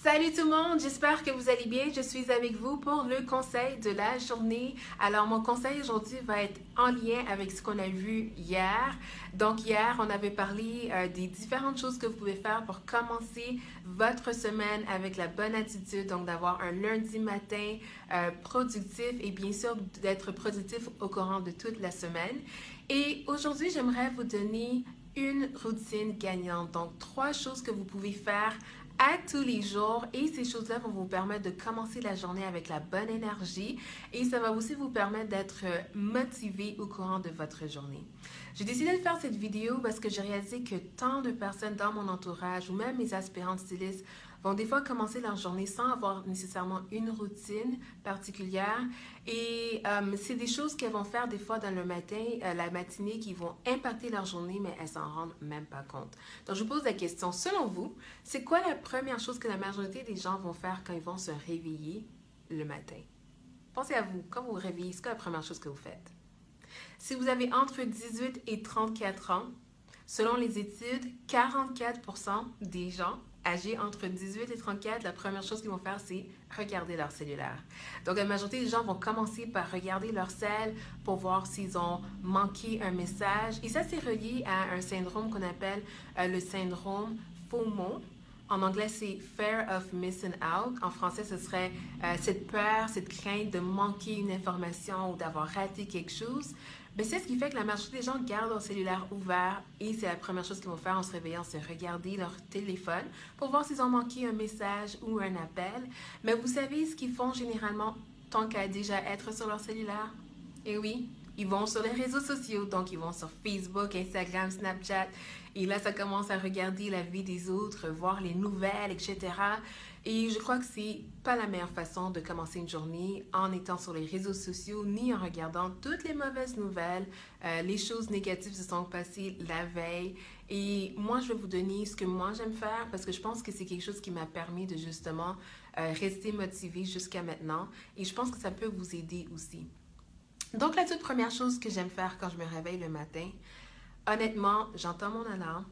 Salut tout le monde, j'espère que vous allez bien. Je suis avec vous pour le conseil de la journée. Alors, mon conseil aujourd'hui va être en lien avec ce qu'on a vu hier. Donc, hier, on avait parlé des différentes choses que vous pouvez faire pour commencer votre semaine avec la bonne attitude. Donc, d'avoir un lundi matin productif et bien sûr d'être productif au courant de toute la semaine. Et aujourd'hui, j'aimerais vous donner une routine gagnante. Donc, 3 choses que vous pouvez faire à tous les jours et ces choses-là vont vous permettre de commencer la journée avec la bonne énergie et ça va aussi vous permettre d'être motivé au courant de votre journée. J'ai décidé de faire cette vidéo parce que j'ai réalisé que tant de personnes dans mon entourage ou même mes aspirantes stylistes vont des fois commencer leur journée sans avoir nécessairement une routine particulière et c'est des choses qu'elles vont faire des fois dans le matin, la matinée qui vont impacter leur journée mais elles s'en rendent même pas compte. Donc je vous pose la question, selon vous, c'est quoi la première chose que la majorité des gens vont faire quand ils vont se réveiller le matin? Pensez à vous, quand vous vous réveillez, c'est quoi la première chose que vous faites? Si vous avez entre 18 et 34 ans, selon les études, 44% des gens âgés entre 18 et 34, la première chose qu'ils vont faire, c'est regarder leur cellulaire. Donc, la majorité des gens vont commencer par regarder leur cell pour voir s'ils ont manqué un message. Et ça, c'est relié à un syndrome qu'on appelle le syndrome FOMO. En anglais, c'est Fear of Missing Out. En français, ce serait cette peur, cette crainte de manquer une information ou d'avoir raté quelque chose. Mais c'est ce qui fait que la majorité des gens gardent leur cellulaire ouvert et c'est la première chose qu'ils vont faire en se réveillant, c'est regarder leur téléphone pour voir s'ils ont manqué un message ou un appel. Mais vous savez ce qu'ils font généralement tant qu'à déjà être sur leur cellulaire? Et oui, ils vont sur les réseaux sociaux, donc ils vont sur Facebook, Instagram, Snapchat. Et là, ça commence à regarder la vie des autres, voir les nouvelles, etc. Et je crois que c'est pas la meilleure façon de commencer une journée en étant sur les réseaux sociaux, ni en regardant toutes les mauvaises nouvelles, les choses négatives se sont passées la veille. Et moi, je vais vous donner ce que moi j'aime faire parce que je pense que c'est quelque chose qui m'a permis de justement rester motivée jusqu'à maintenant. Et je pense que ça peut vous aider aussi. Donc, la toute première chose que j'aime faire quand je me réveille le matin, honnêtement, j'entends mon alarme,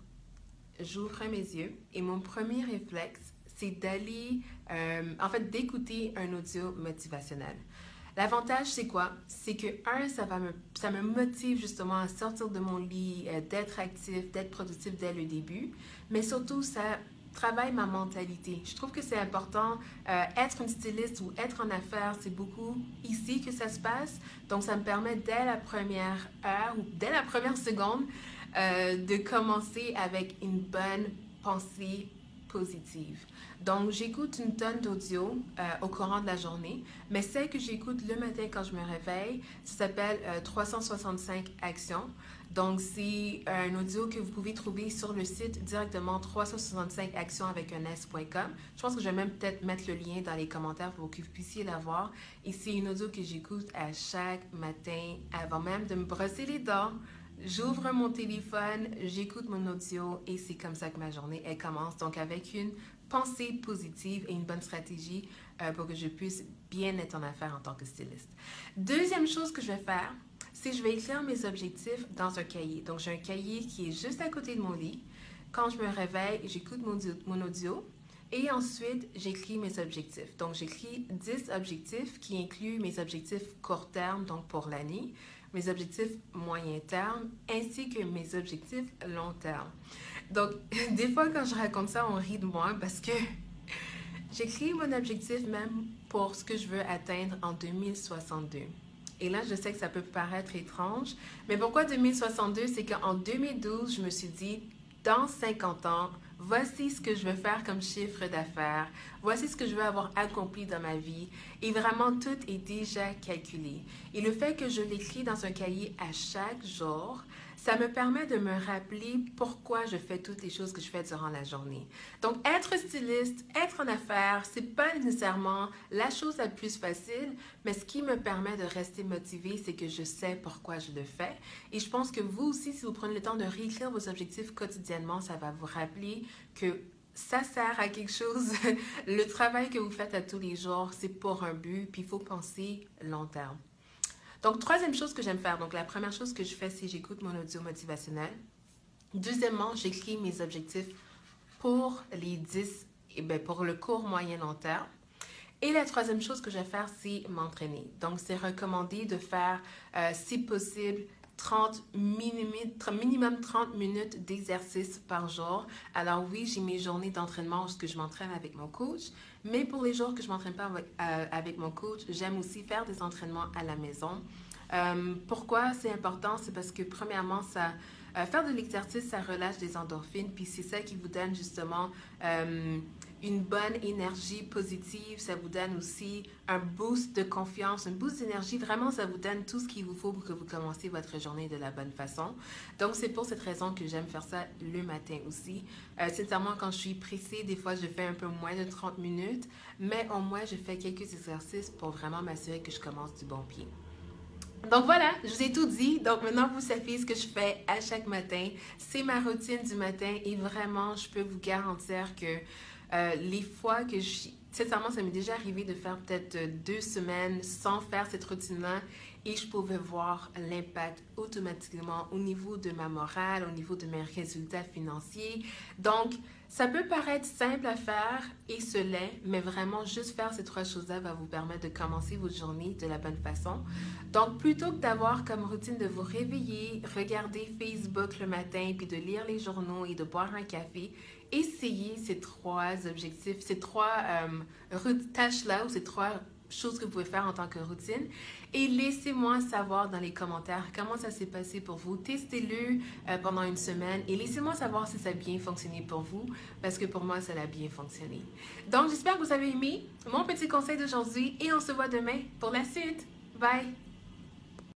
j'ouvre mes yeux et mon premier réflexe, c'est d'aller, d'écouter un audio motivationnel. L'avantage, c'est quoi? C'est que, ça me motive justement à sortir de mon lit, d'être actif, d'être productif dès le début, mais surtout, ça travaille ma mentalité. Je trouve que c'est important. Être une styliste ou être en affaires, c'est beaucoup ici que ça se passe. Donc, ça me permet dès la première heure ou dès la première seconde de commencer avec une bonne pensée positive. Donc, j'écoute une tonne d'audio au courant de la journée, mais celle que j'écoute le matin quand je me réveille, ça s'appelle 365 actions. Donc, c'est un audio que vous pouvez trouver sur le site directement 365 actions avec un s.com. Je pense que je vais même peut-être mettre le lien dans les commentaires pour que vous puissiez la voir. Et c'est une audio que j'écoute à chaque matin avant même de me brosser les dents. J'ouvre mon téléphone, j'écoute mon audio et c'est comme ça que ma journée elle commence. Donc, avec une pensée positive et une bonne stratégie pour que je puisse bien être en affaires en tant que styliste. Deuxième chose que je vais faire, c'est que je vais écrire mes objectifs dans un cahier. Donc, j'ai un cahier qui est juste à côté de mon lit. Quand je me réveille, j'écoute mon audio et ensuite, j'écris mes objectifs. Donc, j'écris 10 objectifs qui incluent mes objectifs court terme, donc pour l'année, mes objectifs moyen terme, ainsi que mes objectifs long terme. Donc, des fois, quand je raconte ça, on rit de moi parce que j'écris mon objectif même pour ce que je veux atteindre en 2062. Et là, je sais que ça peut paraître étrange, mais pourquoi 2062? C'est qu'en 2012, je me suis dit, dans 50 ans, voici ce que je veux faire comme chiffre d'affaires, voici ce que je veux avoir accompli dans ma vie. Et vraiment, tout est déjà calculé. Et le fait que je l'écris dans un cahier à chaque jour, ça me permet de me rappeler pourquoi je fais toutes les choses que je fais durant la journée. Donc, être styliste, être en affaires, c'est pas nécessairement la chose la plus facile, mais ce qui me permet de rester motivée, c'est que je sais pourquoi je le fais. Et je pense que vous aussi, si vous prenez le temps de réécrire vos objectifs quotidiennement, ça va vous rappeler que ça sert à quelque chose. Le travail que vous faites à tous les jours, c'est pour un but, puis il faut penser long terme. Donc, troisième chose que j'aime faire. Donc, la première chose que je fais, c'est j'écoute mon audio motivationnel. Deuxièmement, j'écris mes objectifs pour les 10 pour le court, moyen, long terme. Et la troisième chose que je vais faire, c'est m'entraîner. Donc, c'est recommandé de faire, si possible, minimum 30 minutes d'exercice par jour. Alors oui, j'ai mes journées d'entraînement où je m'entraîne avec mon coach, mais pour les jours que je ne m'entraîne pas avec mon coach, j'aime aussi faire des entraînements à la maison. Pourquoi c'est important? C'est parce que premièrement, faire de l'exercice, ça relâche des endorphines, puis c'est ça qui vous donne justement une bonne énergie positive. Ça vous donne aussi un boost de confiance, un boost d'énergie. Vraiment, ça vous donne tout ce qu'il vous faut pour que vous commenciez votre journée de la bonne façon. Donc, c'est pour cette raison que j'aime faire ça le matin aussi. Sincèrement, quand je suis pressée, des fois, je fais un peu moins de 30 minutes, mais au moins, je fais quelques exercices pour vraiment m'assurer que je commence du bon pied. Donc voilà, je vous ai tout dit. Donc maintenant, vous savez ce que je fais à chaque matin. C'est ma routine du matin et vraiment, je peux vous garantir que les fois que sincèrement, ça m'est déjà arrivé de faire peut-être 2 semaines sans faire cette routine-là et je pouvais voir l'impact automatiquement au niveau de ma morale, au niveau de mes résultats financiers. Donc, ça peut paraître simple à faire et ce l'est, mais vraiment, juste faire ces 3 choses-là va vous permettre de commencer votre journée de la bonne façon. Donc, plutôt que d'avoir comme routine de vous réveiller, regarder Facebook le matin, puis de lire les journaux et de boire un café, essayez ces 3 objectifs, ces 3 tâches-là ou ces 3 choses que vous pouvez faire en tant que routine et laissez-moi savoir dans les commentaires comment ça s'est passé pour vous. Testez-le pendant une semaine et laissez-moi savoir si ça a bien fonctionné pour vous parce que pour moi, ça a bien fonctionné. Donc, j'espère que vous avez aimé mon petit conseil d'aujourd'hui et on se voit demain pour la suite. Bye!